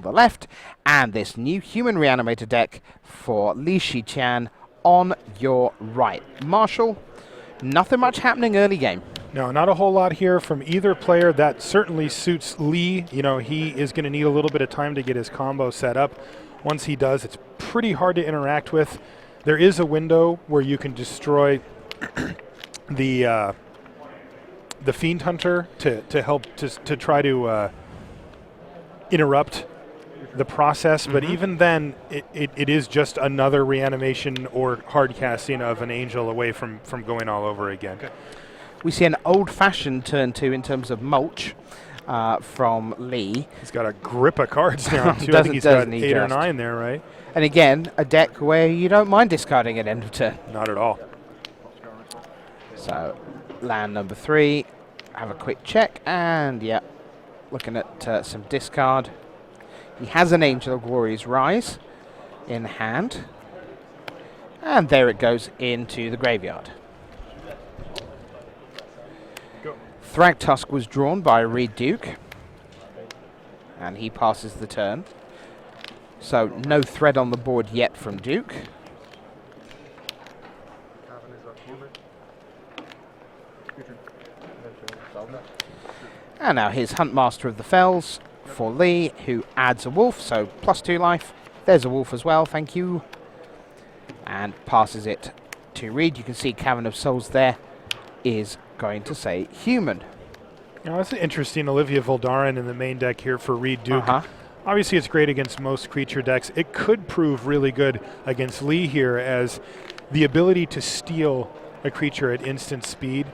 the left, and this new Human Reanimator deck for Li Shiqian on your right. Marshall, nothing much happening early game. No, not a whole lot here from either player. That certainly suits Li. You know, he is going to need a little bit of time to get his combo set up. Once he does, it's pretty hard to interact with. There is a window where you can destroy the Fiend Hunter to help to try to interrupt the process, but even then, it is just another reanimation or hard casting of an angel away from going all over again. Okay. We see an old-fashioned turn 2 in terms of mulch from Li. He's got a grip of cards now, too. I think he's got 8 or 9 there, right? And again, a deck where you don't mind discarding at end of turn. Not at all. So, land number 3. Have a quick check, and yeah, looking at some discard. He has an Angel of Glory's Rise in hand. And there it goes into the graveyard. Thragtusk was drawn by Reed Duke. And he passes the turn. So no threat on the board yet from Duke. And now here's Huntmaster of the Fells for Li, who adds a wolf, so +2 life. There's a wolf as well, thank you. And passes it to Reed. You can see Cavern of Souls there is going to say human. You know, that's interesting. Olivia Voldaren in the main deck here for Reed Duke. Obviously, it's great against most creature decks. It could prove really good against Li here, as the ability to steal a creature at instant speed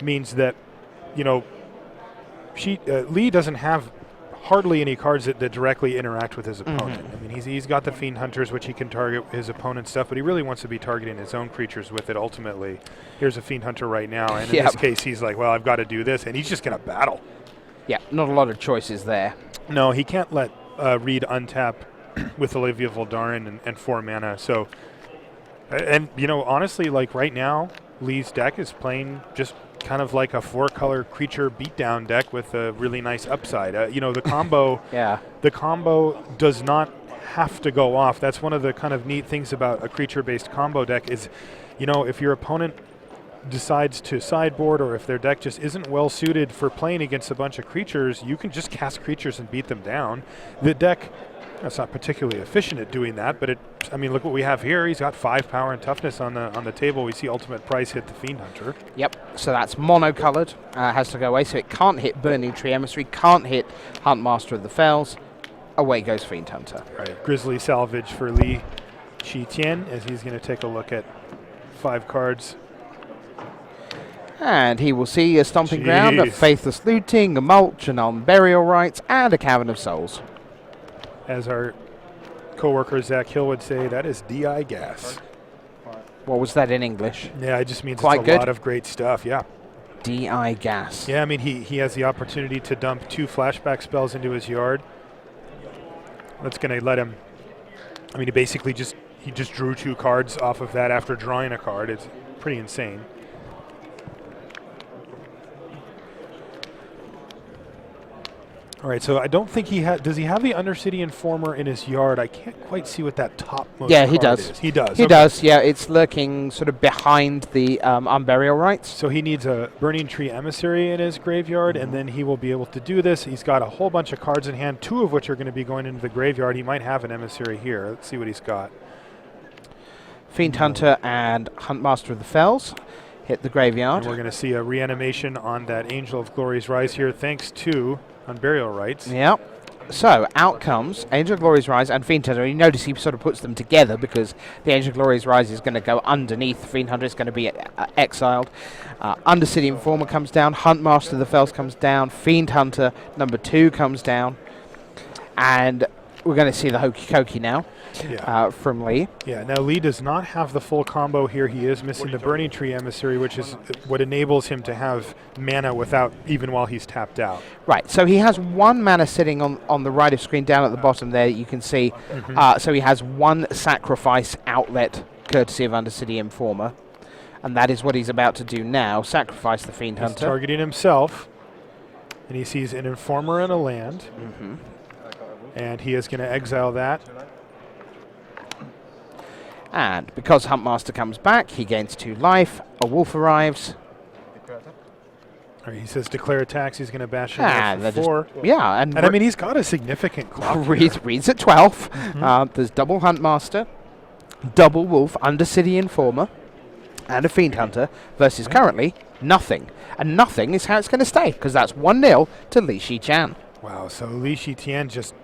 means that, you know, Li doesn't have hardly any cards that directly interact with his opponent. I mean, he's got the Fiend Hunters, which he can target his opponent's stuff, but he really wants to be targeting his own creatures with it ultimately. Here's a Fiend Hunter right now, and in this case, he's like, well, I've got to do this, and he's just going to battle. Yeah, not a lot of choices there. No, he can't let Reed untap with Olivia Voldaren and 4 mana. So, and, you know, honestly, like right now, Li's deck is playing just kind of like a 4-color creature beatdown deck with a really nice upside. You know, the combo, the combo does not have to go off. That's one of the kind of neat things about a creature-based combo deck is, you know, if your opponent decides to sideboard, or if their deck just isn't well suited for playing against a bunch of creatures, you can just cast creatures and beat them down. The deck, that's not particularly efficient at doing that, but I mean, look what we have here. He's got 5 power and toughness on the table. We see Ultimate Price hit the Fiend Hunter. Yep, so that's mono-colored, has to go away, so it can't hit Burning Tree Emissary, can't hit Huntmaster of the Fells. Away goes Fiend Hunter. Right, Grizzly Salvage for Li Shiqian, as he's going to take a look at 5 cards. And he will see a Stomping Ground, a Faithless Looting, a Mulch, an Unburial Rites, and a Cavern of Souls. As our co-worker Zach Hill would say, that is DI gas. What was that in English? Yeah, it just means Quite it's good. A lot of great stuff, yeah. DI gas. Yeah, I mean, he has the opportunity to dump 2 flashback spells into his yard. That's going to let him, I mean, he just drew 2 cards off of that after drawing a card. It's pretty insane. All right, so I don't think does he have the Undercity Informer in his yard? I can't quite see what that topmost card he does. is. He does. He does, yeah. It's lurking sort of behind the Unburial Rites. So he needs a Burning Tree Emissary in his graveyard, and then he will be able to do this. He's got a whole bunch of cards in hand, 2 of which are going to be going into the graveyard. He might have an Emissary here. Let's see what he's got. Fiend Hunter and Huntmaster of the Fells hit the graveyard. And we're going to see a reanimation on that Angel of Glory's Rise here, thanks to Unburial Rites. Yeah. So out comes Angel of Glory's Rise and Fiend Hunter. You notice he sort of puts them together because the Angel of Glory's Rise is going to go underneath. Fiend Hunter is going to be exiled. Undercity Informer comes down. Huntmaster of the Fells comes down. Fiend Hunter number 2 comes down. And we're going to see the Hokey Cokey now from Li. Yeah, now Li does not have the full combo here. He is missing the Burning Tree Emissary, which is what enables him to have mana without, even while he's tapped out. Right, so he has 1 mana sitting on the right of screen down at the bottom there, you can see. So he has 1 sacrifice outlet, courtesy of Undercity Informer. And that is what he's about to do now, sacrifice the Fiend Hunter. He's targeting himself, and he sees an Informer and a land. And he is going to exile that. And because Huntmaster comes back, he gains 2 life. A wolf arrives. All right, he says declare attacks. He's going to bash in And there they're for 4. just, yeah, and And I mean, he's got a significant clock. reads at 12. There's double Huntmaster, double Wolf, Undercity Informer, and a Fiend Hunter versus currently nothing. And nothing is how it's going to stay, because that's 1-0 to Li Shichan. Wow, so Li Shitian just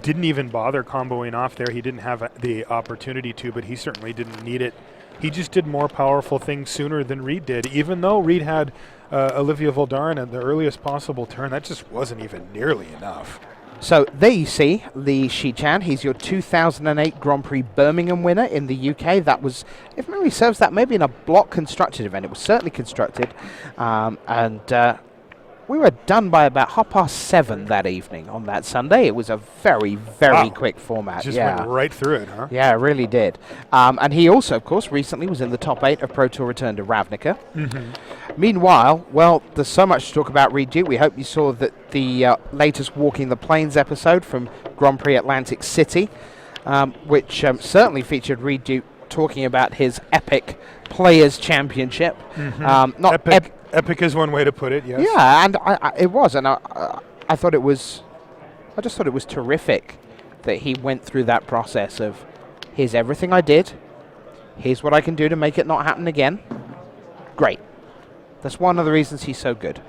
didn't even bother comboing off there. He didn't have the opportunity to, but he certainly didn't need it. He just did more powerful things sooner than Reed did. Even though Reed had Olivia Voldaren at the earliest possible turn, that just wasn't even nearly enough. So there you see Li Shichan. He's your 2008 Grand Prix Birmingham winner in the UK. That was, if memory serves, that maybe in a block constructed event. It was certainly constructed. We were done by about 7:30 that evening on that Sunday. It was a very, very quick format. Just went right through it, huh? Yeah, it really did. And he also, of course, recently was in the top 8 of Pro Tour Return to Ravnica. Meanwhile, well, there's so much to talk about Reed Duke. We hope you saw that the latest Walking the Plains episode from Grand Prix Atlantic City, which certainly featured Reed Duke talking about his epic Players Championship. Not Epic is one way to put it, yes. Yeah, and it was, and I thought it was, I just thought it was terrific that he went through that process of, here's everything I did, here's what I can do to make it not happen again. Great. That's one of the reasons he's so good.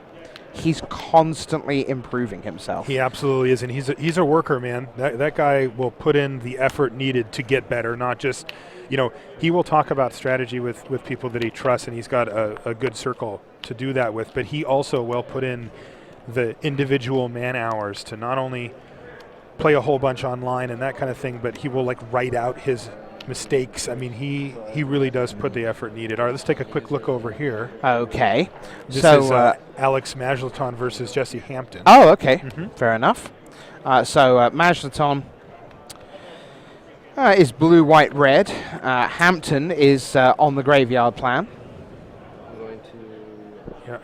He's constantly improving himself. He absolutely is, and he's a worker, man. That guy will put in the effort needed to get better, not just, he will talk about strategy with people that he trusts, and he's got a good circle to do that with, but he also will put in the individual man hours to not only play a whole bunch online and that kind of thing, but he will write out his mistakes. I mean, he really does put the effort needed. All right, let's take a quick look over here. Okay. This so is Alex Majleton versus Jesse Hampton. Oh, okay. Fair enough. Majleton is blue, white, red. Hampton is on the graveyard plan.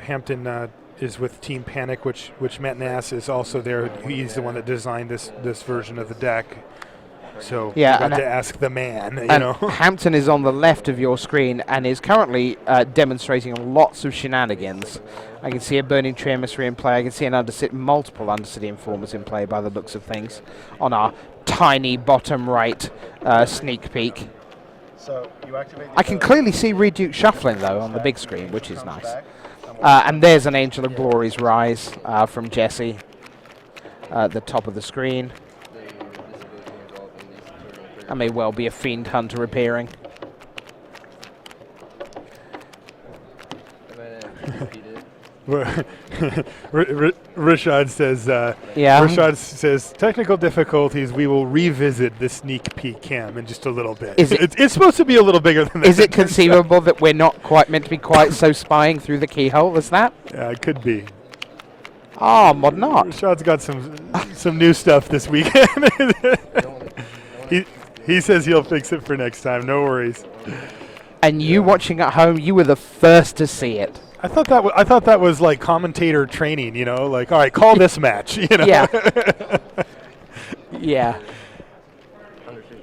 Hampton is with Team Panic, which Matt Nass is also there. He's the one that designed this version of the deck. So you got to ask the man, Hampton is on the left of your screen and is currently demonstrating lots of shenanigans. I can see a Burning Tree Emissary in play. I can see multiple Undercity Informers in play by the looks of things on our tiny bottom right sneak peek. So you activate. I can clearly see Reed Duke shuffling though on the big screen, which is nice. And there's an Angel of Glory's Rise from Jesse at the top of the screen. That may well be a Fiend Hunter appearing. Rashad says technical difficulties. We will revisit the sneak peek cam in just a little bit. It's supposed to be a little bigger than that. Is it conceivable that we're not quite meant to be quite so spying through the keyhole as that? Yeah, it could be. Oh, mod not. Rashad's got some new stuff this weekend. He says he'll fix it for next time. No worries. And you watching at home, you were the first to see it. I thought that was like commentator training, all right, call this match, Yeah. Yeah.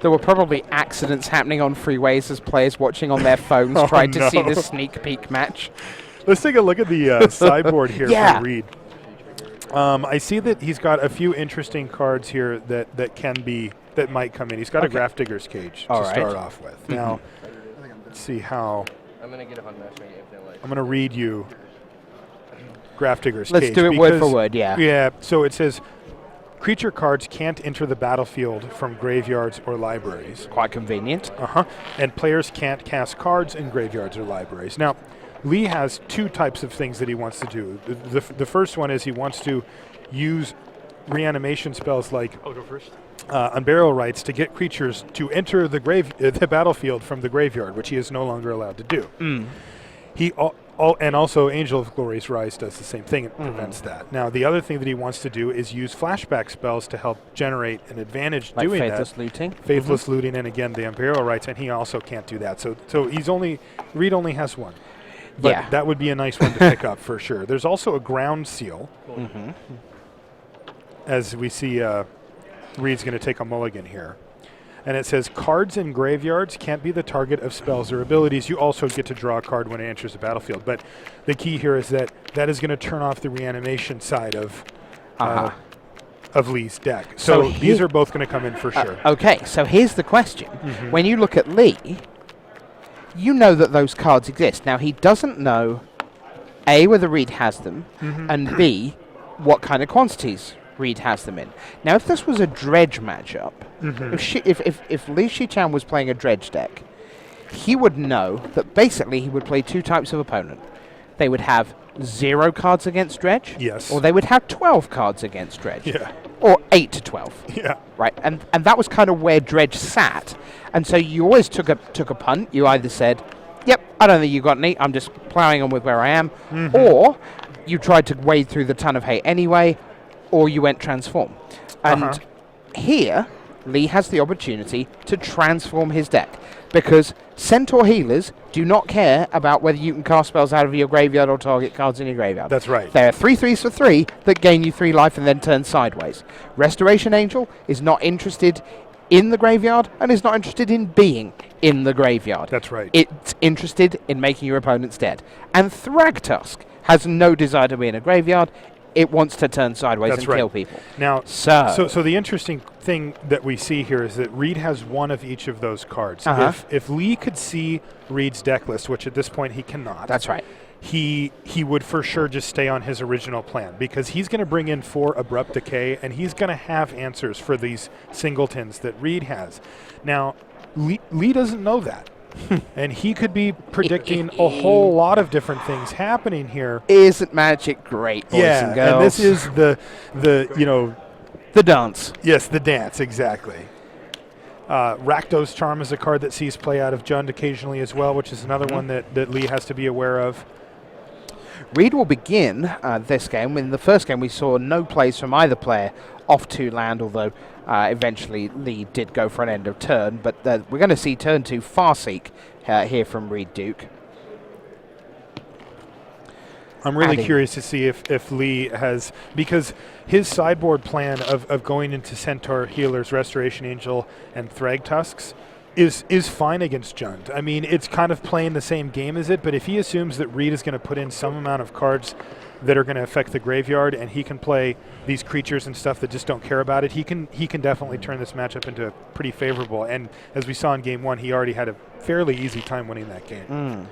There were probably accidents happening on freeways as players watching on their phones tried to see the sneak peek match. Let's take a look at the sideboard here Yeah. for Reed. I see that he's got a few interesting cards here that might come in. He's got a Grafdigger's Cage to start off with. Now, let's see how. I'm going to get a Hunt Master Infinite Life. I'm going to read you Grafdigger's Cage. Let's do it word for word, yeah. Yeah, so it says, creature cards can't enter the battlefield from graveyards or libraries. Quite convenient. And players can't cast cards in graveyards or libraries. Now, Lee has 2 types of things that he wants to do. The first one is he wants to use reanimation spells like Unburial Rites to get creatures to enter the battlefield from the graveyard, which he is no longer allowed to do. He and also Angel of Glory's Rise does the same thing. It prevents that. Now, the other thing that he wants to do is use flashback spells to help generate an advantage like doing Faithless that. Looting. Faithless Looting, and again, the Imperial Rights, and he also can't do that. So Reed only has one. But that would be a nice one to pick up for sure. There's also a Ground Seal. As we see Reed's going to take a mulligan here. And it says, cards in graveyards can't be the target of spells or abilities. You also get to draw a card when it enters the battlefield. But the key here is that is going to turn off the reanimation side of Lee's deck. So these are both going to come in for sure. Okay, so here's the question. When you look at Lee, you know that those cards exist. Now, he doesn't know, A, whether Reed has them, and B, what kind of quantities Reed has them in. Now, if this was a dredge matchup, if Li Shichan was playing a dredge deck, he would know that basically he would play two types of opponent. They would have 0 cards against dredge, yes, or they would have 12 cards against dredge, yeah, or 8 to 12, yeah, right. And that was kind of where dredge sat. And so you always took a punt. You either said, "Yep, I don't think you got any. I'm just plowing on with where I am," or you tried to wade through the ton of hate anyway, or you went transform. And here, Lee has the opportunity to transform his deck, because Centaur healers do not care about whether you can cast spells out of your graveyard or target cards in your graveyard. That's right. There are 3/3s for 3 that gain you 3 life and then turn sideways. Restoration Angel is not interested in the graveyard and is not interested in being in the graveyard. That's right. It's interested in making your opponents dead. And Thragtusk has no desire to be in a graveyard. It wants to turn sideways and kill people. Now, so the interesting thing that we see here is that Reed has one of each of those cards. If Lee could see Reed's deck list, which at this point he cannot. That's right. He would for sure just stay on his original plan, because he's going to bring in 4 Abrupt Decay, and he's going to have answers for these singletons that Reed has. Now, Lee doesn't know that. And he could be predicting a whole lot of different things happening here. Isn't Magic great, boys and girls? And this is the dance. Yes, the dance, exactly. Rakdos Charm is a card that sees play out of Jund occasionally as well, which is another one that Lee has to be aware of. Reed will begin this game. In the first game, we saw no plays from either player off 2 land, although eventually Lee did go for an end of turn. But we're going to see turn 2 Farseek here from Reed Duke. I'm really curious to see if Lee has, because his sideboard plan of going into Centaur Healers, Restoration Angel, and Thragtusks is fine against Jund. I mean, it's kind of playing the same game as it, but if he assumes that Reed is going to put in some amount of cards that are going to affect the graveyard, and he can play these creatures and stuff that just don't care about it, he can definitely turn this matchup into pretty favorable. And as we saw in Game 1, he already had a fairly easy time winning that game.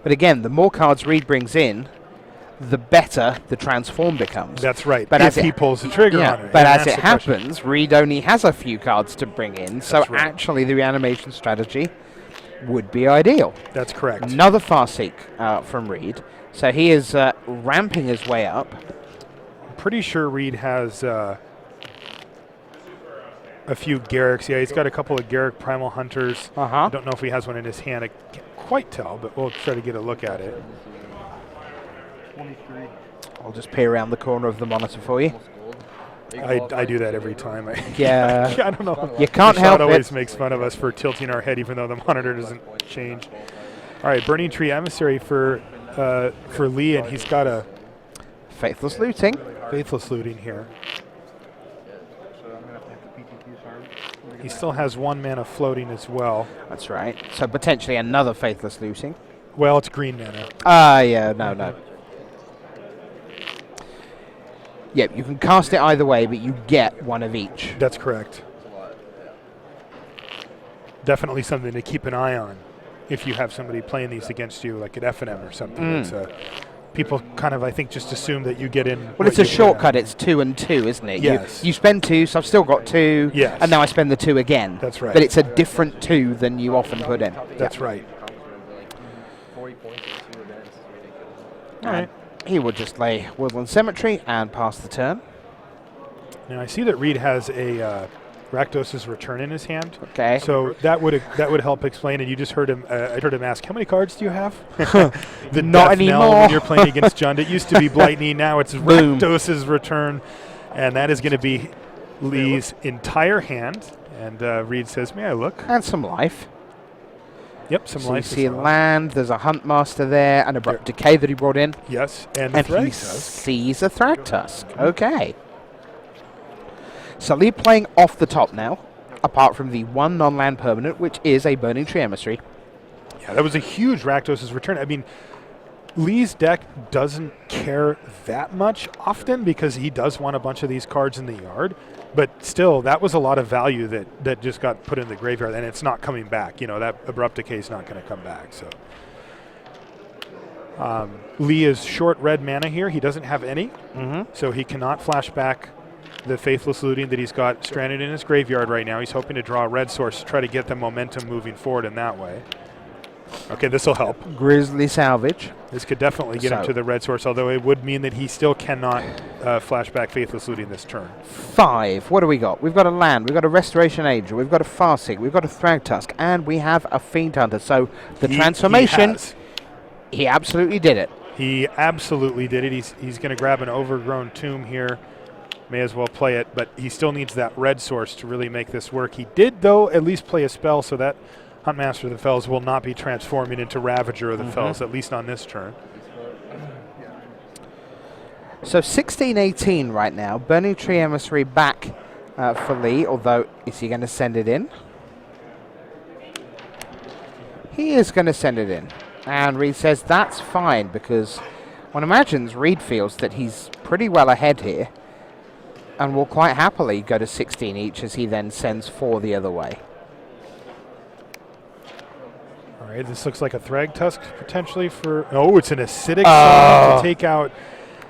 But again, the more cards Reed brings in, the better the transform becomes. That's right, but if he pulls the trigger on it. But as it happens, Reed only has a few cards to bring in, so right. Actually the reanimation strategy would be ideal. That's correct. Another Farseek from Reed. So he is ramping his way up. I'm pretty sure Reed has a few Garricks. Yeah, he's got a couple of Garrick Primal Hunters. I don't know if he has one in his hand. I can't quite tell, but we'll try to get a look at it. I'll just peer around the corner of the monitor for you. I do that every time. Yeah. I don't know. You can't help it. Always makes fun of us for tilting our head even though the monitor doesn't change. All right, Burning Tree Emissary for Lee, and he's got a Faithless Looting. Faithless Looting here. He still has 1 mana floating as well. That's right. So potentially another Faithless Looting. Well, it's green mana. Yeah, no. Yep, you can cast it either way, but you get 1 of each. That's correct. Definitely something to keep an eye on if you have somebody playing these against you, like at F&M or something. People kind of, I think, just assume that you get in. Well, it's a shortcut. It's 2 and 2, isn't it? Yes. You spend 2, so I've still got 2. Yes. And now I spend the 2 again. That's right. But it's a different 2 than you often put in. That's right. 40 points in 2 events. All right. He will just lay Woodland Cemetery and pass the turn. Now I see that Reed has a Rakdos' Return in his hand. Okay. So that would help explain. And you just heard him. I heard him ask, "How many cards do you have?" The Not death knell anymore. when you're playing against Jund. It used to be Blightning. Now it's Boom. Rakdos' Return, and that is going to be Lee's entire hand. And Reed says, "May I look?" And some life. Yep, some So life. you see as well. land, there's a Huntmaster there, and Abrupt Decay that he brought in. Yes, and And the he Thragtusk. sees a Thragtusk. Okay. So Lee playing off the top now, apart from the one non-land permanent, which is a Burning Tree Emissary. Yeah, that was a huge Rakdos' return. I mean, Lee's deck doesn't care that much often because he does want a bunch of these cards in the yard, but still, that was a lot of value that just got put in the graveyard, and it's not coming back. You know, that Abrupt Decay is not going to come back. So Lee is short red mana here. He doesn't have any, so he cannot flash back the Faithless Looting that he's got stranded in his graveyard right now. He's hoping to draw a red source to try to get the momentum moving forward in that way. Okay, this will help. Grizzly Salvage. This could definitely get him to the red source, although it would mean that he still cannot flashback Faithless Looting this turn. 5. What do we got? We've got a land, we've got a Restoration Angel, we've got a Farseek, we've got a Thragtusk, and we have a Fiend Hunter. So the transformation, he absolutely did it. He absolutely did it. He's going to grab an Overgrown Tomb here. May as well play it, but he still needs that red source to really make this work. He did, though, at least play a spell so that Huntmaster of the Fells will not be transforming into Ravager of the Fells, at least on this turn. So 16-18 right now. Burning Tree Emissary back for Lee, although is he going to send it in? He is going to send it in. And Reed says that's fine because one imagines Reed feels that he's pretty well ahead here and will quite happily go to 16 each as he then sends 4 the other way. All right, this looks like a Thragtusk potentially for... Oh, it's an Acidic Song to take out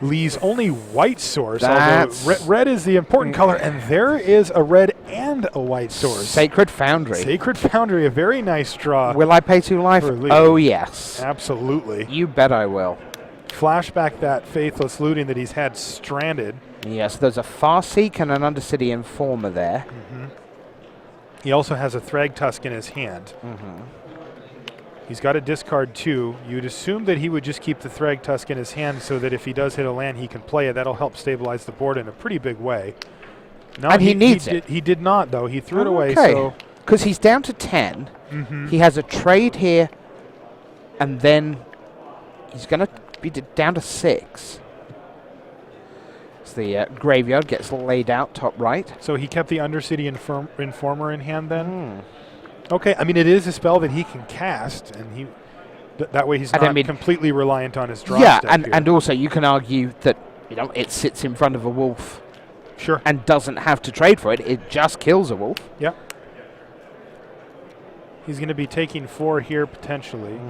Lee's only white source. Although red is the important color, and there is a red and a white source. Sacred Foundry. Sacred Foundry, a very nice draw. Will I pay 2 life? Oh, yes. Absolutely. You bet I will. Flashback that Faithless Looting that he's had stranded. Yes, there's a Farseek and an Undercity Informer there. He also has a Thragtusk in his hand. He's got to discard 2. You'd assume that he would just keep the Thragtusk in his hand so that if he does hit a land, he can play it. That'll help stabilize the board in a pretty big way. No, and he needs it. He did not, though. He threw it away. So because he's down to 10. He has a trade here, and then he's going to be down to 6. The graveyard gets laid out top right. So he kept the Undercity Informer in hand then? Okay, I mean, it is a spell that he can cast, and that way he's not completely reliant on his draw step and also you can argue that it sits in front of a wolf. Sure. And doesn't have to trade for it. It just kills a wolf. Yep. He's going to be taking 4 here potentially.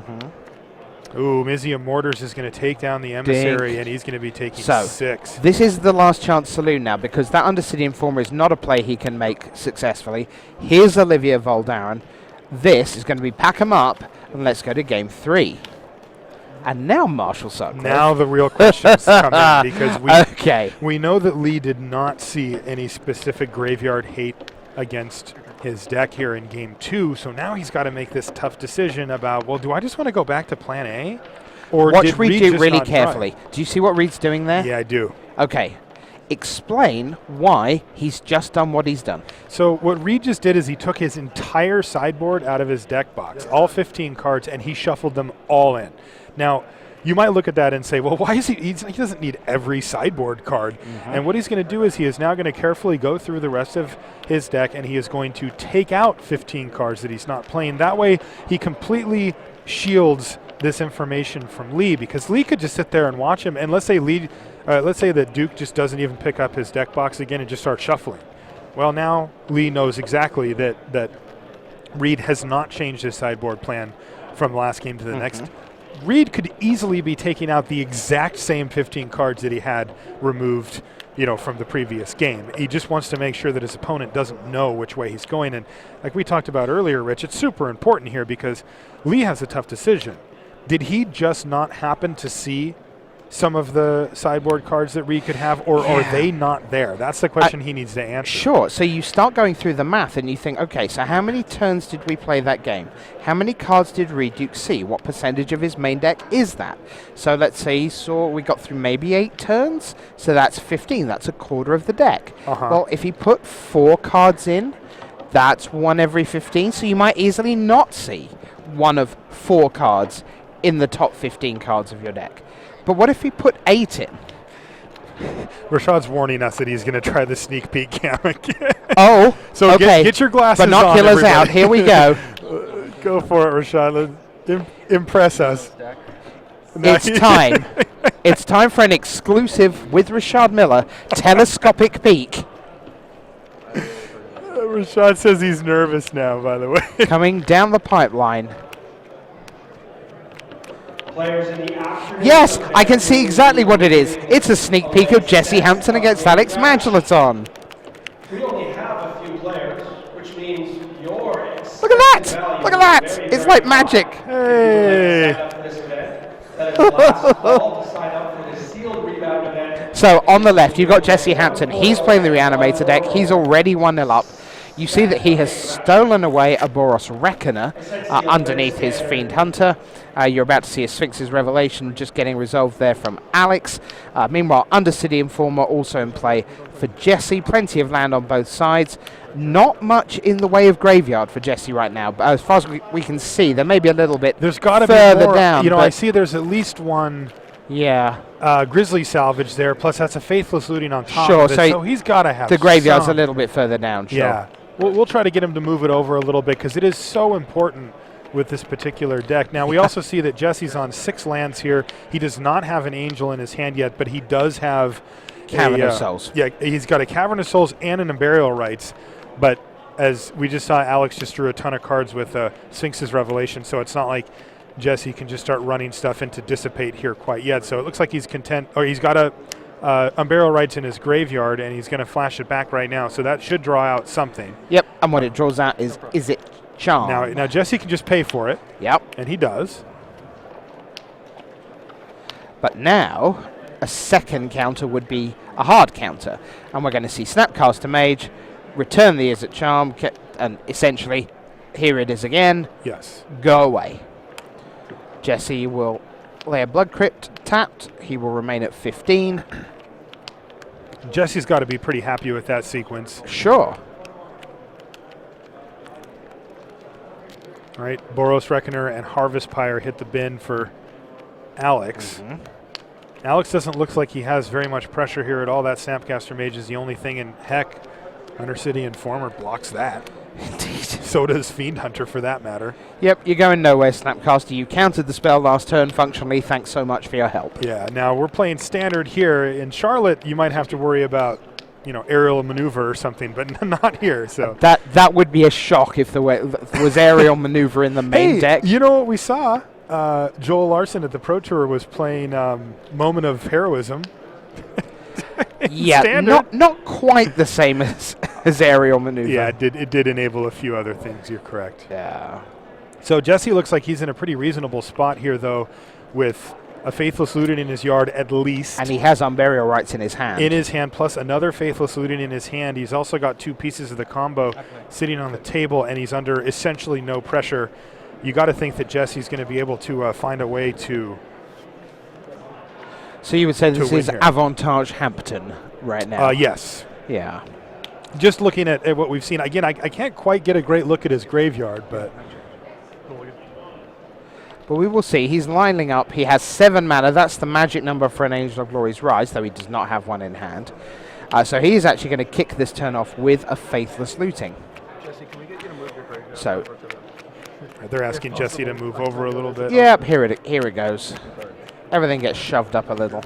Ooh, Mizzium Mortars is going to take down the Emissary, and he's going to be taking 6. This is the last chance saloon now, because that Undercity Informer is not a play he can make successfully. Here's Olivia Voldaren. This is going to be pack 'em up, and let's go to game 3. And now Marshall Sutcliffe. Now the real questions come in, because we know that Lee did not see any specific graveyard hate against his deck here in game 2, so now he's got to make this tough decision about, well, do I just want to go back to plan A? Or watch Reed do really carefully. Do you see what Reed's doing there? Yeah, I do. Okay. Explain why he's just done what he's done. So what Reed just did is he took his entire sideboard out of his deck box, all 15 cards, and he shuffled them all in. Now, you might look at that and say, well, why is he doesn't need every sideboard card. And what he's going to do is he is now going to carefully go through the rest of his deck, and he is going to take out 15 cards that he's not playing. That way, he completely shields this information from Lee, because Lee could just sit there and watch him, and let's say that Duke just doesn't even pick up his deck box again and just start shuffling. Well, now Lee knows exactly that Reed has not changed his sideboard plan from last game to the next. Reed could easily be taking out the exact same 15 cards that he had removed, from the previous game. He just wants to make sure that his opponent doesn't know which way he's going. And like we talked about earlier, Rich, it's super important here because Lee has a tough decision. Did he just not happen to see some of the sideboard cards that Reed could have, or are they not there? That's the question he needs to answer. Sure. So you start going through the math and you think, okay, so how many turns did we play that game? How many cards did Reed Duke see? What percentage of his main deck is that? So let's say we got through maybe 8 turns, so that's 15. That's a quarter of the deck. Well, if he put 4 cards in, that's 1 every 15, so you might easily not see 1 of 4 cards in the top 15 cards of your deck. But what if he put 8 in? Rashad's warning us that he's going to try the sneak peek camera. Oh, So okay. get your glasses on, Binoculars out. everybody. Here we go. Go for it, Rashad. Impress us. No, It's time. It's time for an exclusive with Rashad Miller telescopic peek Rashad says he's nervous now, by the way. coming down the pipeline. Players in the afternoon. Yes, I can see exactly what it is. It's a sneak peek of Jesse Hampton against Alex Magelaton. We only have a few players, which means your Look at that! Look at that! It's like magic. Hey. So on the left, you've got Jesse Hampton. He's playing the Reanimator deck. He's already 1-0 up. You see that he has stolen away a Boros Reckoner underneath his Fiend Hunter. You're about to see a Sphinx's Revelation just getting resolved there from Alex. Meanwhile, Undercity Informer also in play for Jesse. Plenty of land on both sides. Not much in the way of graveyard for Jesse right now, but as far as we can see, there may be a little bit There's got to be further more. down. You know, but I see there's at least one yeah, Grizzly salvage there, plus that's a Faithless Looting on top Sure, of it, so so he's got to have the graveyard's some. a little bit further down. Sure. Yeah. We'll try to get him to move it over a little bit because it is so important with this particular deck. Now, we also see that Jesse's on 6 lands here. He does not have an Angel in his hand yet, but he does have Cavern of Souls. Yeah, he's got a Cavern of Souls and an Unburial Rites, but as we just saw, Alex just drew a ton of cards with Sphinx's Revelation, so it's not like Jesse can just start running stuff in to dissipate here quite yet. So it looks like he's content, or he's got a Unburial Rites in his graveyard, and he's going to flash it back right now, so that should draw out something. Yep, and what it draws out is it Charm? Now Jesse can just pay for it, Yep. and he does. But now, a second counter would be a hard counter. And we're going to see Snapcaster Mage, return the Is It Charm, and essentially, here it is again, Yes. go away. Jesse will lay a Blood Crypt tapped. He will remain at 15. Jesse's got to be pretty happy with that sequence. Sure. All right, Boros Reckoner and Harvest Pyre hit the bin for Alex. Alex doesn't look like he has very much pressure here at all. That Snapcaster Mage is the only thing, and heck, Undercity Informer blocks that. Indeed. So does Fiend Hunter, for that matter. Yep, you're going nowhere, Snapcaster. You countered the spell last turn functionally. Thanks so much for your help. Yeah, now we're playing Standard here. In Charlotte, you might have to worry about, aerial maneuver or something, but not here. So That would be a shock if there was aerial maneuver in the main deck. You know what we saw? Joel Larson at the Pro Tour was playing Moment of Heroism. Yeah, Standard. not quite the same as aerial maneuver. Yeah, it did enable a few other things. You're correct. Yeah. So Jesse looks like he's in a pretty reasonable spot here, though, with a Faithless Looting in his yard at least. And he has Unburial Rites in his hand. In his hand, plus another Faithless Looting in his hand. He's also got 2 pieces of the combo sitting on the table, and he's under essentially no pressure. You got to think that Jesse's going to be able to find a way to. So you would say this win is here. Avantage Hampton right now? Yes. Yeah. Just looking at what we've seen. Again, I can't quite get a great look at his graveyard, but. But we will see. He's lining up. He has 7 mana. That's the magic number for an Angel of Glory's Rise, though he does not have one in hand. So he is actually going to kick this turn off with a Faithless Looting. Jesse, can we get you to move your graveyard So- over to the They're asking Jesse to move over a little bit. Yep, here it goes. Everything gets shoved up a little.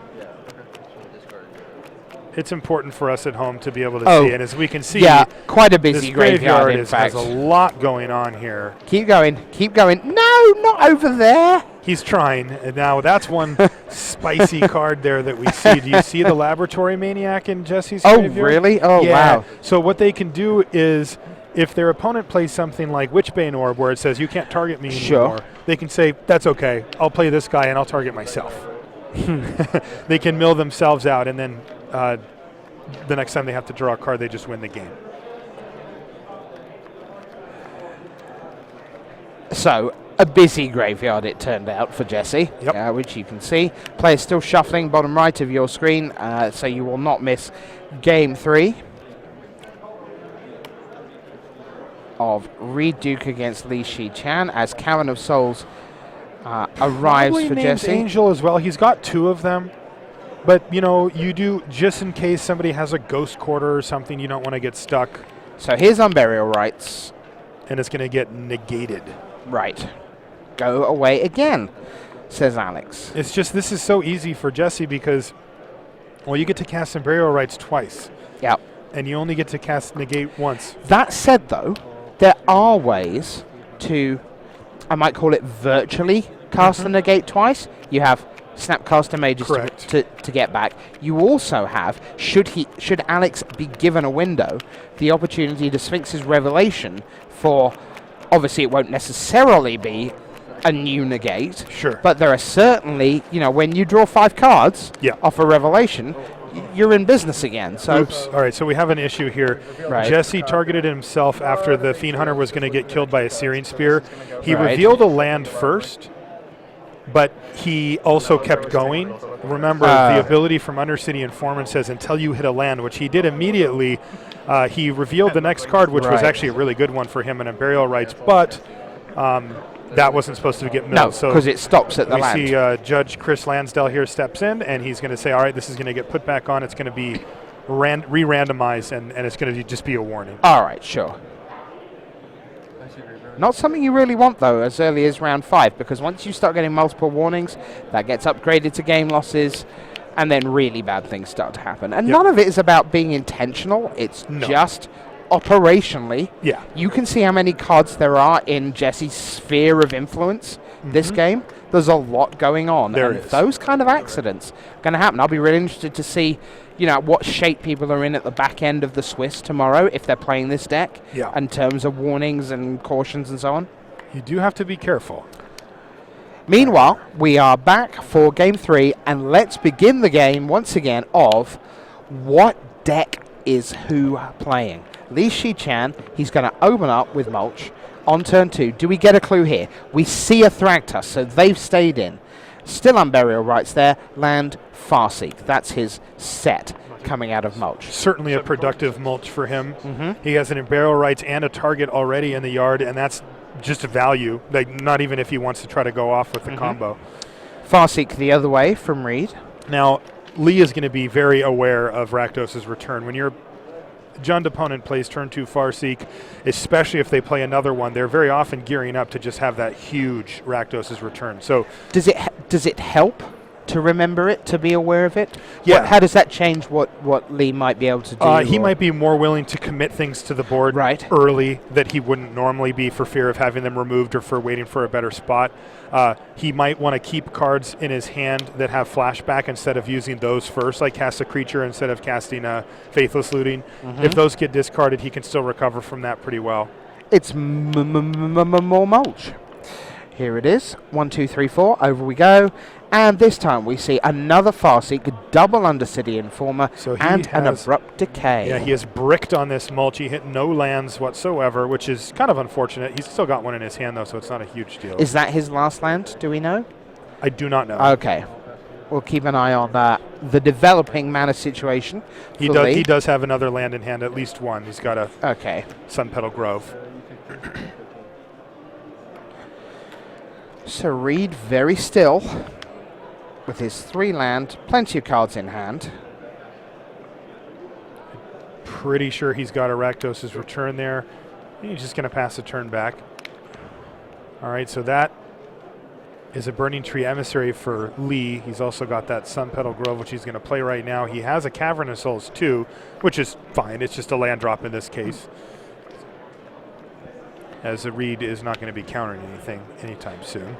It's important for us at home to be able to Oh, see. And as we can see, Yeah, quite a this busy graveyard, in has fact. a lot going on here. Keep going. Keep going. No, not over there. He's trying. And now that's one spicy card there that we see. Do you see the Laboratory Maniac in Jesse's Oh, graveyard? really? Oh, Yeah. wow. So what they can do is, if their opponent plays something like Witchbane Orb, where it says you can't target me Sure. anymore, they can say, that's okay, I'll play this guy and I'll target myself. They can mill themselves out, and then the next time they have to draw a card, they just win the game. So, a busy graveyard it turned out for Jesse, Yep. which you can see. Players still shuffling bottom right of your screen, so you will not miss Game 3 of Reed Duke against Li Shi-Chan as Cavern of Souls arrives Probably for named Jesse. Angel as well. He's got 2 of them. But, you know, you do, just in case somebody has a ghost quarter or something, you don't want to get stuck. So here's Unburial Rights. And it's going to get negated. Right. Go away again, says Alex. It's just, this is so easy for Jesse because, well, you get to cast Burial Rights twice. Yep. And you only get to cast negate once. That said, though, there are ways to, I might call it virtually, cast the negate twice. You have Snapcaster Mages to get back. You also have, should Alex be given a window, the opportunity to Sphinx's Revelation for, obviously it won't necessarily be a new negate. Sure. But there are certainly, you know, when you draw 5 cards off a Revelation, you're in business again. So oops. All right, so we have an issue here. Right. Jesse targeted himself after the Fiend Hunter was going to get killed by a Searing Spear. He revealed a land first, but he also kept going. Remember, the ability from Undercity Informant says until you hit a land, which he did immediately. He revealed the next card, which was actually a really good one for him in Burial Rights, but that wasn't supposed to get milled. No, because it stops at the land. We see Judge Chris Lansdale here steps in, and he's going to say, all right, this is going to get put back on. It's going to be re-randomized, and it's going to just be a warning. All right, sure. Not something you really want, though, as early as round 5, because once you start getting multiple warnings, that gets upgraded to game losses, and then really bad things start to happen. And none of it is about being intentional. It's just operationally. Yeah. You can see how many cards there are in Jesse's sphere of influence this game. There's a lot going on. There and is. those kind of accidents are going to happen. I'll be really interested to see, you know, what shape people are in at the back end of the Swiss tomorrow if they're playing this deck in terms of warnings and cautions and so on. You do have to be careful. Meanwhile, we are back for Game 3, and let's begin the game once again of what deck is who playing. Li Shi-Chan, he's going to open up with Mulch on turn 2. Do we get a clue here? We see a Thragtusk, so they've stayed in. Still Unburial Rights there. Land Farseek. That's his set coming out of Mulch. Certainly a productive Mulch for him. He has an Burial Rights and a target already in the yard, and that's just a value. Like, not even if he wants to try to go off with the combo. Farseek the other way from Reed. Now, Lee is going to be very aware of Rakdos' return. When your Jund opponent plays turn 2 Farseek, especially if they play another one, they're very often gearing up to just have that huge Rakdos' return. So does it help to remember it, to be aware of it? Yeah. How does that change what Lee might be able to do? He might be more willing to commit things to the board early that he wouldn't normally be for fear of having them removed or for waiting for a better spot. He might want to keep cards in his hand that have flashback instead of using those first, like cast a creature instead of casting Faithless Looting. If those get discarded, he can still recover from that pretty well. It's more Mulch. Here it is. 1, 2, 3, 4. Over we go. And this time we see another Farseek, double Undercity Informer, and an Abrupt Decay. Yeah, he is bricked on this Mulch. He hit no lands whatsoever, which is kind of unfortunate. He's still got one in his hand, though, so it's not a huge deal. Is that his last land? Do we know? I do not know. Okay. We'll keep an eye on the developing mana situation. He does have another land in hand, at least one. He's got a Sun Petal Grove. So Reed very still with his 3 land, plenty of cards in hand. Pretty sure he's got a Rakdos' return there. He's just going to pass the turn back. All right, so that is a Burning Tree Emissary for Lee. He's also got that Sun Petal Grove, which he's going to play right now. He has a Cavernous Souls too, which is fine. It's just a land drop in this case, as a Reed is not going to be countering anything anytime soon.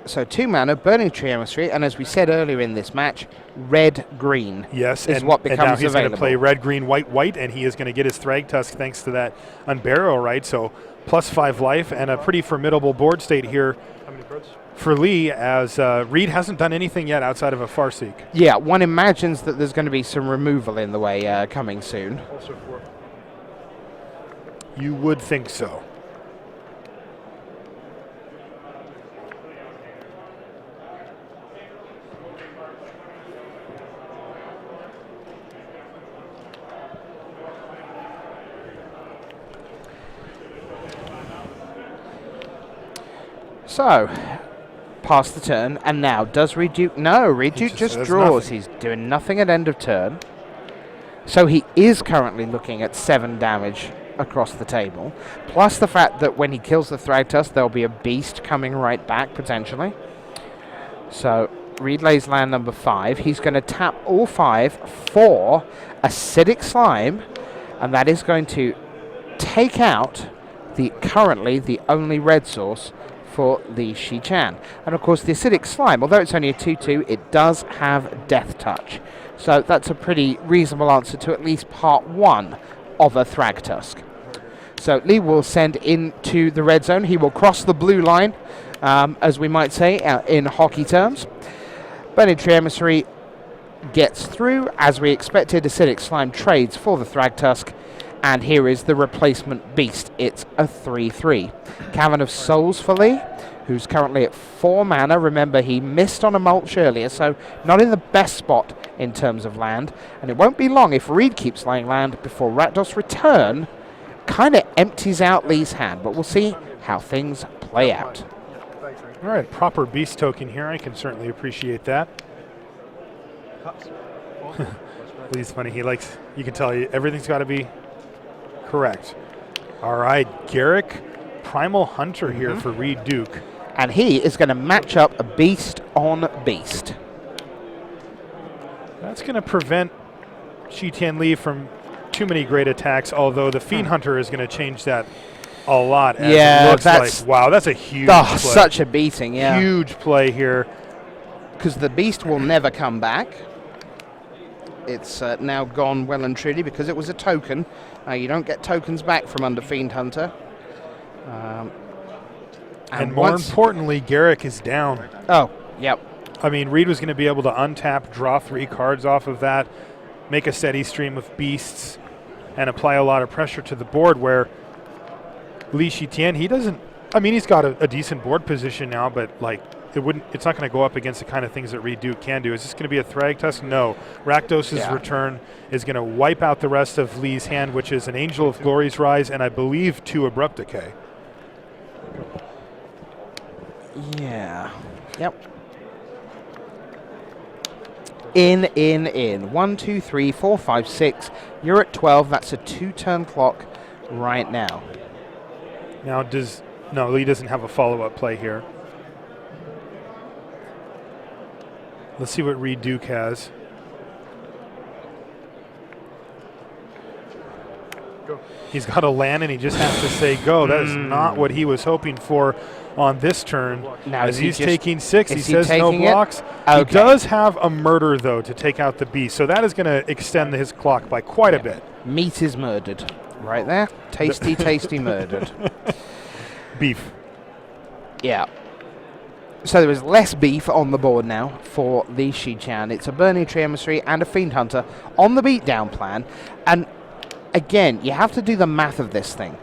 So 2 mana, Burning Tree Emissary, and as we said earlier in this match, red-green is what becomes and now he's available. going to play red, green, white, white, and he is going to get his Thragtusk thanks to that Unburial Right. So +5 life and a pretty formidable board state here for Lee, as Reed hasn't done anything yet outside of a Farseek. Yeah, one imagines that there's going to be some removal in the way coming soon. Also 4. You would think so. So, past the turn, and now does Reed Duke? No, Reed Duke just does draws. nothing. He's doing nothing at end of turn. So he is currently looking at 7 damage across the table, plus the fact that when he kills the Thragtusk, there'll be a beast coming right back, potentially. So Reed lays land number 5. He's going to tap all 5 for Acidic Slime, and that is going to take out currently the only red source for Li Shichan. And of course the Acidic Slime, although it's only a 2/2, it does have Death Touch. So that's a pretty reasonable answer to at least part 1 of a Thragtusk. So Lee will send into the red zone. He will cross the blue line, as we might say in hockey terms. Planetary Emissary gets through, as we expected. Acidic Slime trades for the Thragtusk, and here is the replacement beast. It's a 3/3. Cavern of Souls for Lee, who's currently at 4 mana. Remember, he missed on a mulch earlier, so not in the best spot in terms of land. And it won't be long if Reed keeps laying land before Rakdos Return kind of empties out Lee's hand, but we'll see how things play out. All right, proper beast token here. I can certainly appreciate that. Lee's funny. He likes, you can tell everything's got to be correct. All right, Garrick, Primal Hunter here for Reed Duke. And he is going to match up a beast on beast. That's going to prevent Shitian Li from too many great attacks, although the Fiend Hunter is going to change that a lot. As Yeah, it looks that's like, wow, that's a huge play. Such a beating, yeah. Huge play here. Because the beast will never come back. It's now gone well and truly because it was a token. You don't get tokens back from under Fiend Hunter. And more importantly, Garrick is down. Oh, yep. I mean, Reed was going to be able to untap, draw 3 cards off of that, make a steady stream of beasts, and apply a lot of pressure to the board where Li Shitian, he doesn't, I mean, he's got a decent board position now, but like, it's not going to go up against the kind of things that Reed Duke can do. Is this going to be a Thragtusk? No. Rakdos' return is going to wipe out the rest of Lee's hand, which is an Angel of Glory's Rise and I believe 2 Abrupt Decay. Yeah. Yep. In. 1, 2, 3, 4, 5, 6. You're at 12. That's a 2-turn clock right now. Now no, Lee doesn't have a follow-up play here. Let's see what Reed Duke has. Go. He's got a land and he just has to say go. That is not what he was hoping for on this turn. Now, as he's taking 6, he says no blocks. Okay. He does have a murder, though, to take out the beast. So that is going to extend his clock by quite a bit. Meat is murdered. Right there. Tasty, tasty murdered. Beef. Yeah. So there is less beef on the board now for Li Shichan. It's a Burning Tree Emissary and a Fiend Hunter on the beatdown plan. And again, you have to do the math of this thing.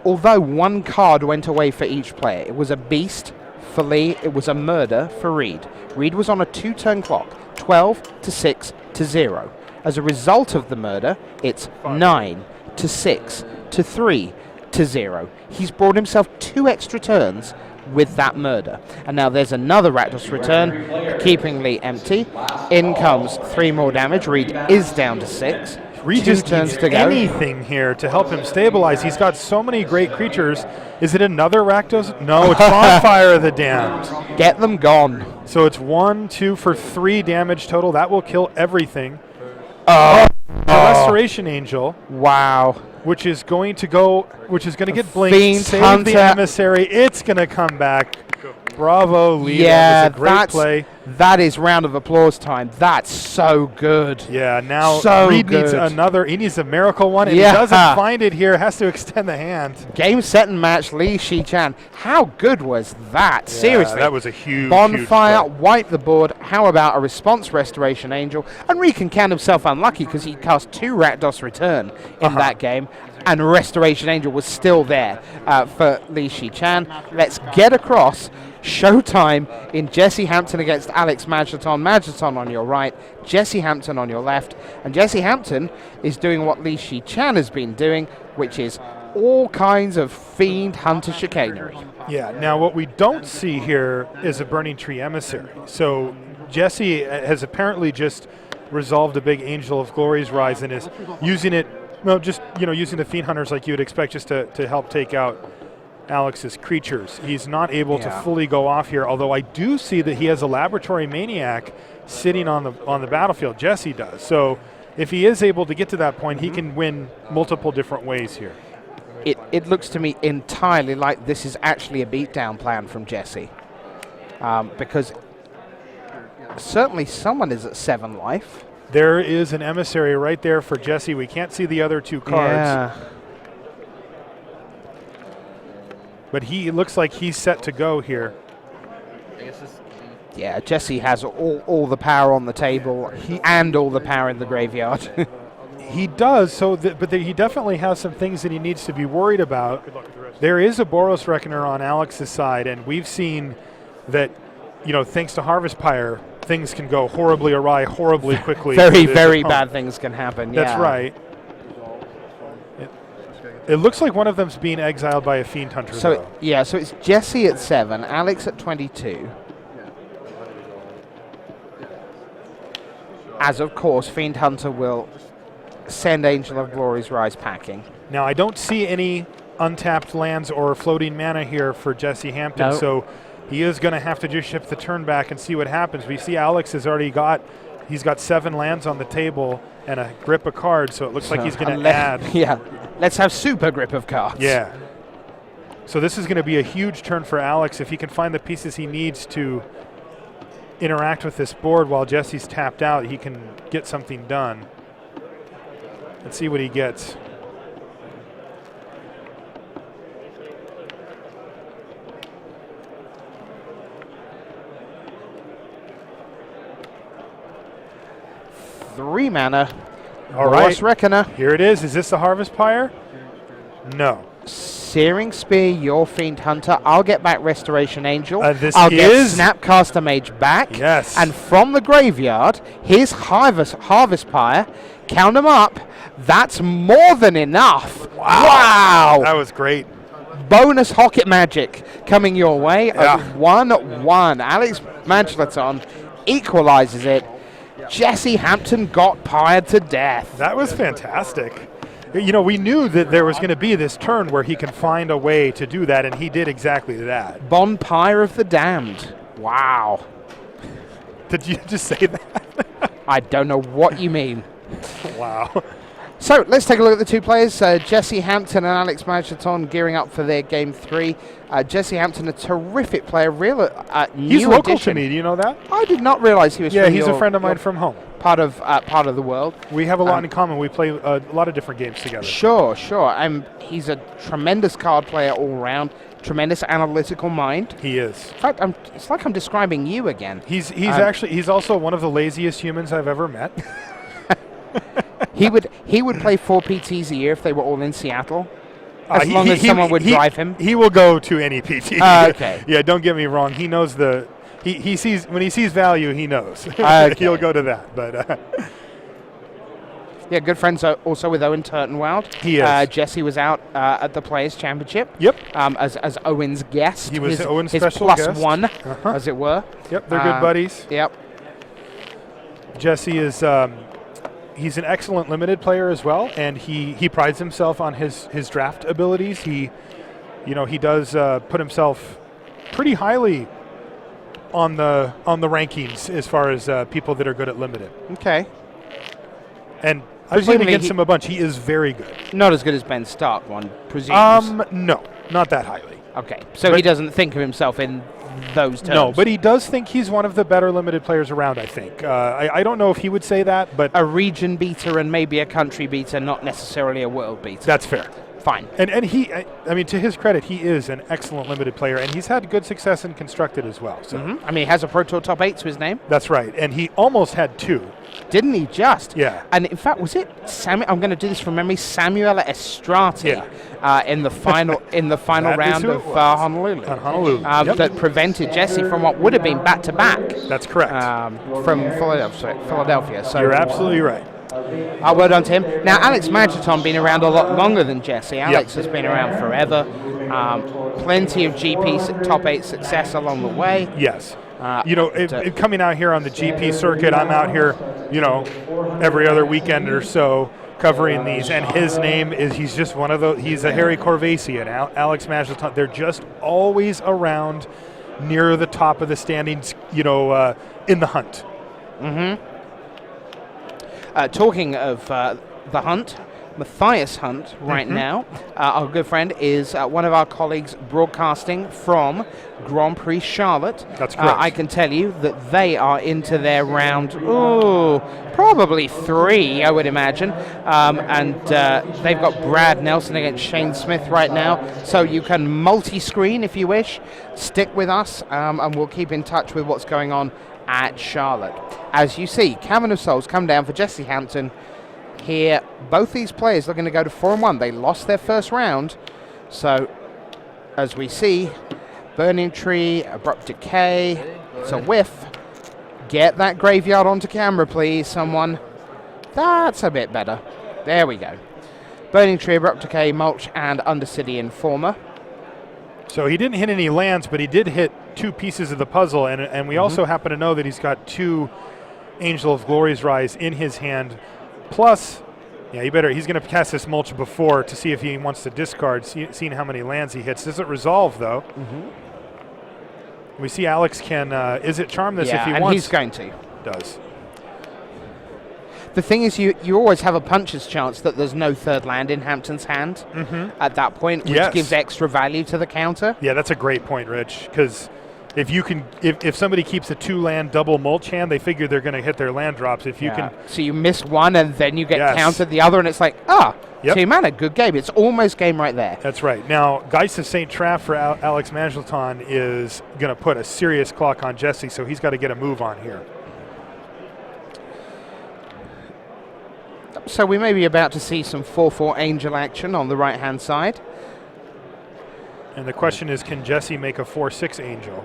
Although 1 card went away for each player, it was a beast for Lee, it was a murder for Reed. Reed was on a 2-turn clock, 12 to 6 to 0. As a result of the murder, it's 9 to 6 to 3 to 0. He's brought himself 2 extra turns with that murder. And now there's another Rakdos Return, keeping Lee empty. In comes 3 more damage. Reed is down to 6. Reed 2 just turns needs to go. anything here to help him stabilize. He's got so many great creatures. Is it another Rakdos? No, it's Bonfire of the Damned. Get them gone. So it's 1, 2 for 3 damage total. That will kill everything. Oh. A Restoration Angel. Wow. Which is going to get blinked. Fiend Save Hunter. the Emissary. It's going to come back. Bravo, Lee. Yeah, that was a great play. That is round of applause time. That's so good. Yeah, now So Reed needs good. another. He needs a miracle one, and Yeah. he doesn't find it here. Has to extend the hand. Game, set, and match, Li Shichan. How good was that? Yeah, Seriously. that was a huge Bonfire, huge play. wipe the board. How about a response Restoration Angel? And Reed can count himself unlucky because he cast 2 Rakdos Return in that game. And Restoration Angel was still there for Li Shichan. Let's get across. Showtime in Jesse Hampton against Alex Magleton. Magleton on your right, Jesse Hampton on your left. And Jesse Hampton is doing what Li Shichan has been doing, which is all kinds of Fiend Hunter chicanery. Yeah, now what we don't see here is a Burning Tree Emissary. So Jesse has apparently just resolved a big Angel of Glory's Rise and is using it, well, just, using the Fiend Hunters like you would expect just to help take out Alex's creatures. He's not able to fully go off here, although I do see that he has a Laboratory Maniac sitting on the battlefield. Jesse does. So if he is able to get to that point, he can win multiple different ways here. It looks to me entirely like this is actually a beatdown plan from Jesse. Because certainly someone is at 7 life. There is an Emissary right there for Jesse. We can't see the other 2 cards. Yeah. But it looks like he's set to go here. I guess this. Yeah, Jesse has all the power on the table and all the power in the graveyard. He does, but he definitely has some things that he needs to be worried about. There is a Boros Reckoner on Alex's side, and we've seen that, thanks to Harvest Pyre, things can go horribly awry, horribly quickly. Very bad things can happen. That's right. It looks like one of them's being exiled by a Fiend Hunter. So it's Jesse at 7, Alex at 22. As of course, Fiend Hunter will send Angel of Glory's Rise packing. Now I don't see any untapped lands or floating mana here for Jesse Hampton, so he is going to have to just ship the turn back and see what happens. We see Alex has already got 7 lands on the table and a grip of cards, so it looks like he's going to add. Yeah, let's have super grip of cards. Yeah. So this is going to be a huge turn for Alex if he can find the pieces he needs to interact with this board while Jesse's tapped out. He can get something done. Let's see what he gets. Three mana. All right. Boros Reckoner. Here it is. Is this the Harvest Pyre? No. Searing Spear, your Fiend Hunter. I'll get back Restoration Angel. I'll get Snapcaster Mage back. Yes. And from the graveyard, here's Harvest Pyre. Count them up. That's more than enough. Wow. That was great. Bonus Hocket Magic coming your way. Yeah. 1-1. Alex Manchelaton equalizes it. Jesse Hampton got pired to death. That was fantastic. We knew that there was going to be this turn where he can find a way to do that, and he did exactly that. Bonfire of the Damned. Wow. Did you just say that? I don't know what you mean. Wow. So let's take a look at the 2 players. Jesse Hampton and Alex Manchelaton gearing up for their game 3. Jesse Hampton, a terrific player, new He's local addition. to me. Do you know that? I did not realize he was. Yeah, from he's your, a friend of mine from home. Part of the world. We have a lot in common. We play a lot of different games together. Sure. He's a tremendous card player all around. Tremendous analytical mind. He is. In fact, it's like I'm describing you again. He's also one of the laziest humans I've ever met. He would play 4 PTs a year if they were all in Seattle. As long as someone would drive him. He will go to any PT. Okay. Yeah, don't get me wrong. He knows he sees when he sees value, he knows. Okay. He'll go to that. But yeah, good friends also with Owen Turtenwald. He is. Jesse was out at the Players Championship. Yep. As Owen's guest. He was Owen's his special plus guest. one, as it were. Yep, they're good buddies. Yep. Jesse is he's an excellent limited player as well, and he prides himself on his draft abilities. He does put himself pretty highly on the rankings as far as people that are good at limited. Okay. And I've played against him a bunch. He is very good. Not as good as Ben Stark, one presumes. No, not that highly. Okay, so he doesn't think of himself in those terms. No, but he does think he's one of the better limited players around, I think. I don't know if he would say that, but a region beater and maybe a country beater, not necessarily a world beater. That's fair. Fine. And he, I mean, to his credit, he is an excellent limited player, and he's had good success in Constructed as well. So I mean, he has a Pro Tour top 8 to his name. That's right, and he almost had 2. Didn't he just? Yeah. And in fact, was it Samuel? I'm going to do this from memory. Samuel Estrati in the final round of Honolulu. On Honolulu. That prevented Jesse from what would have been back to back. That's correct. From Philadelphia. So you're absolutely right. Well done to him. Now, Alex Magneton been around a lot longer than Jesse. Alex has been around forever. Plenty of GP top 8 success along the way. Yes. Coming out here on the GP circuit, I'm out here, every other weekend or so covering these, and his name is, he's just one of those, he's a Harry Corvasian, Alex Magneton. They're just always around near the top of the standings, in the hunt. Talking of the hunt, Matthias Hunt right now, our good friend, is one of our colleagues broadcasting from Grand Prix Charlotte. That's correct. I can tell you that they are into their round, probably 3, I would imagine. And they've got Brad Nelson against Shane Smith right now. So you can multi-screen if you wish. Stick with us, and we'll keep in touch with what's going on at Charlotte. As you see, Cavern of Souls come down for Jesse Hampton. Here, both these players are going to go to 4-1. They lost their first round. So, as we see, Burning Tree, Abrupt Decay, it's a whiff. Get that graveyard onto camera, please, someone. That's a bit better. There we go. Burning Tree, Abrupt Decay, Mulch, and Undercity Informer. So he didn't hit any lands, but he did hit 2 pieces of the puzzle, and we also happen to know that he's got 2 Angel of Glory's Rise in his hand. Plus, he's going to cast this Mulch before to see if he wants to discard, seeing how many lands he hits. Doesn't resolve, though. We see Alex can, is it charm this if he wants? Yeah, and he's going to. Does. The thing is, you always have a puncher's chance that there's no third land in Hampton's hand at that point, which gives extra value to the counter. Yeah, that's a great point, Rich, because if somebody keeps a 2-land double Mulch hand, they figure they're going to hit their land drops. If you can, so you miss one and then you get countered the other, and it's like 2 mana, good game. It's almost game right there. That's right. Now, Geist of St. Traff for Alex Magneton is going to put a serious clock on Jesse, so he's got to get a move on here. So we may be about to see some 4/4 Angel action on the right-hand side. And the question is, can Jesse make a 4/6 Angel?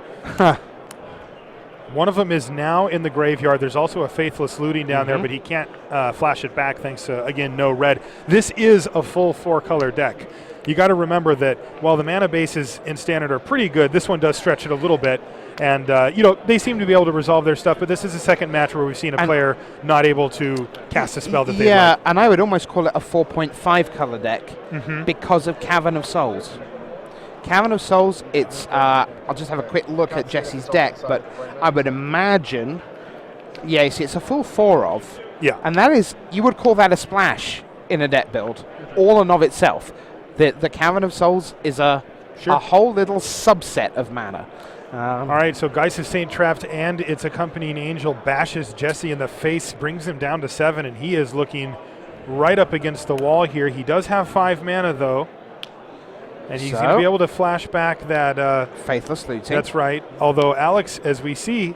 One of them is now in the graveyard. There's also a Faithless Looting down there, but he can't flash it back thanks to, again, no red. This is a full 4-color deck. You got to remember that while the mana bases in Standard are pretty good, this one does stretch it a little bit. And, they seem to be able to resolve their stuff, but this is the second match where we've seen a player not able to cast a spell that they like. And I would almost call it a 4.5 color deck because of Cavern of Souls. Cavern of Souls, it's, I'll just have a quick look at Jesse's deck, but I would imagine, you see, it's a full 4 of. Yeah. And that is, you would call that a splash in a deck build, all in of itself. The Cavern of Souls is a whole little subset of mana. All right, so Geist of St. Trapped and its accompanying Angel bashes Jesse in the face, brings him down to 7, and he is looking right up against the wall here. He does have 5 mana, though. And he's going to be able to flash back that Faithless Looting. That's right. Although Alex, as we see,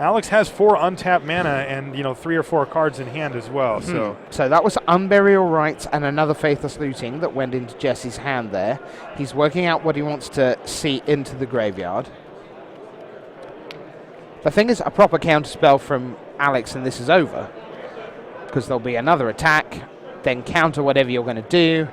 Alex has 4 untapped mana and 3 or 4 cards in hand as well. So that was Unburial Rites and another Faithless Looting that went into Jesse's hand there. He's working out what he wants to see into the graveyard. The thing is, a proper counter spell from Alex and this is over, because there'll be another attack, then counter whatever you're going to do,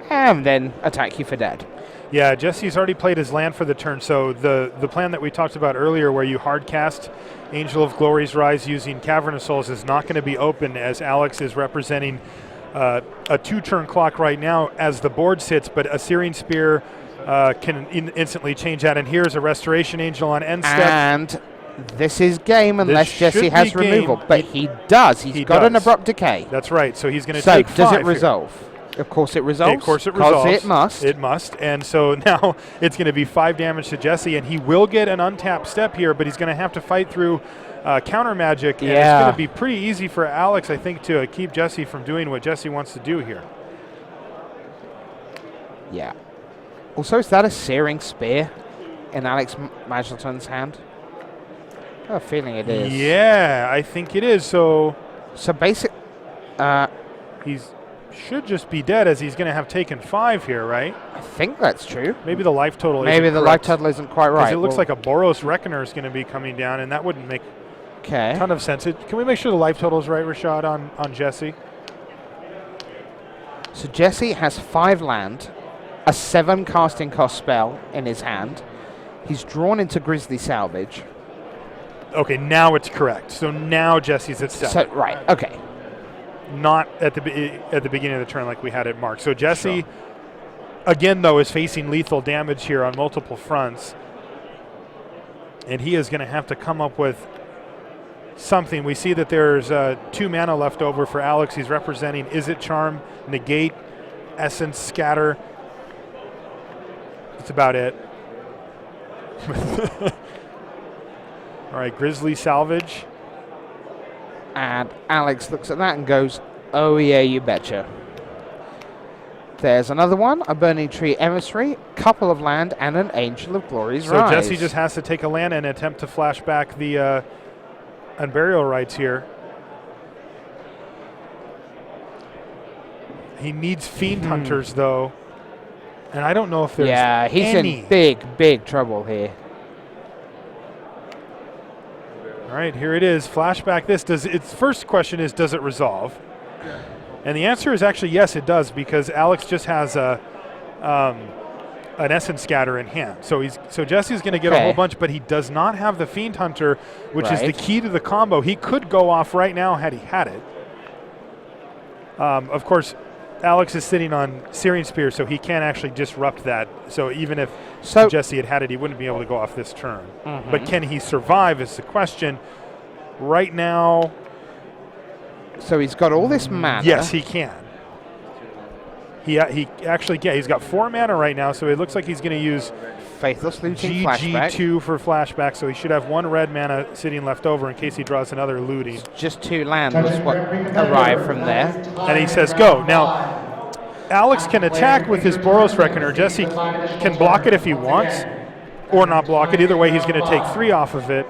and then attack you for dead. Yeah, Jesse's already played his land for the turn, so the plan that we talked about earlier where you hard cast Angel of Glory's Rise using Cavern of Souls is not going to be open, as Alex is representing a 2-turn clock right now as the board sits, but a Searing Spear can instantly change that. And here's a Restoration Angel on end step. And this is game unless Jesse has removal, but he does. He's got an Abrupt Decay. That's right, so he's going to take 5 does it resolve? Here. Of course it resolves. Of course it resolves. Because it must. It must. And so now it's going to be 5 damage to Jesse, and he will get an untapped step here, but he's going to have to fight through counter magic. And it's going to be pretty easy for Alex, I think, to keep Jesse from doing what Jesse wants to do here. Yeah. Also, is that a Searing Spear in Alex Magneton's hand? I have a feeling it is. Yeah, I think it is. So basic. He's should just be dead, as he's going to have taken 5 here, right? I think that's true. Maybe the life total life total isn't quite right. It looks like a Boros Reckoner is going to be coming down, and that wouldn't make a ton of sense. Can we make sure the life total is right, Rashad, on Jesse? So Jesse has 5 land, a 7 casting cost spell in his hand. He's drawn into Grizzly Salvage. Okay, now it's correct. So now Jesse's at 7. So right, okay. Not at the beginning of the turn like we had it marked. So Jesse, again though, is facing lethal damage here on multiple fronts, and he is going to have to come up with something. We see that there's 2 mana left over for Alex. He's representing Is It Charm, Negate, Essence, Scatter. That's about it. All right, Grizzly Salvage. And Alex looks at that and goes, oh yeah, you betcha. There's another one, a Burning Tree Emissary, couple of land, and an Angel of Glory's So Rise. Jesse just has to take a land and attempt to flash back the Unburial Rites here. He needs Fiend Hunters, though. And I don't know if there's he's any. in big, big trouble here. All right, here it is. Flashback this. Its first question is, does it resolve? And the answer is actually yes, it does, because Alex just has an Essence Scatter in hand. So Jesse's going to get a whole bunch, but he does not have the Fiend Hunter, which is the key to the combo. He could go off right now had he had it. Of course, Alex is sitting on Searing Spear, so he can't actually disrupt that. So even if Jesse had it, he wouldn't be able to go off this turn. But can he survive is the question. Right now, so he's got all this mana. yes, he can. He actually, he's got 4 mana right now, so it looks like he's going to use Faithless Looting flashback. GG2 for flashback, so he should have 1 red mana sitting left over in case he draws another looting. Just 2 land was what arrived from there. And he says go. Now, Alex can attack with his Boros Reckoner. Jesse can block it if he wants, or not block it. Either way, he's going to take 3 off of it.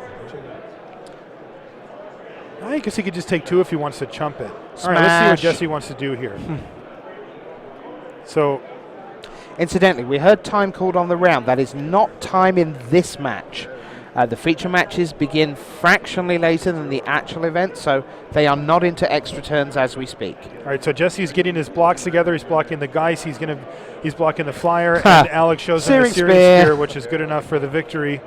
I guess he could just take 2 if he wants to chump it. All right, let's see what Jesse wants to do here. So, incidentally, we heard time called on the round. That is not time in this match. The feature matches begin fractionally later than the actual event, so they are not into extra turns as we speak. All right, so Jesse's getting his blocks together. He's blocking the Geist. He's blocking the Flyer, and Alex shows him the Searing Spear, which is good enough for the victory.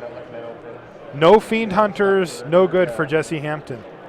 No Fiend Hunters, no good for Jesse Hampton.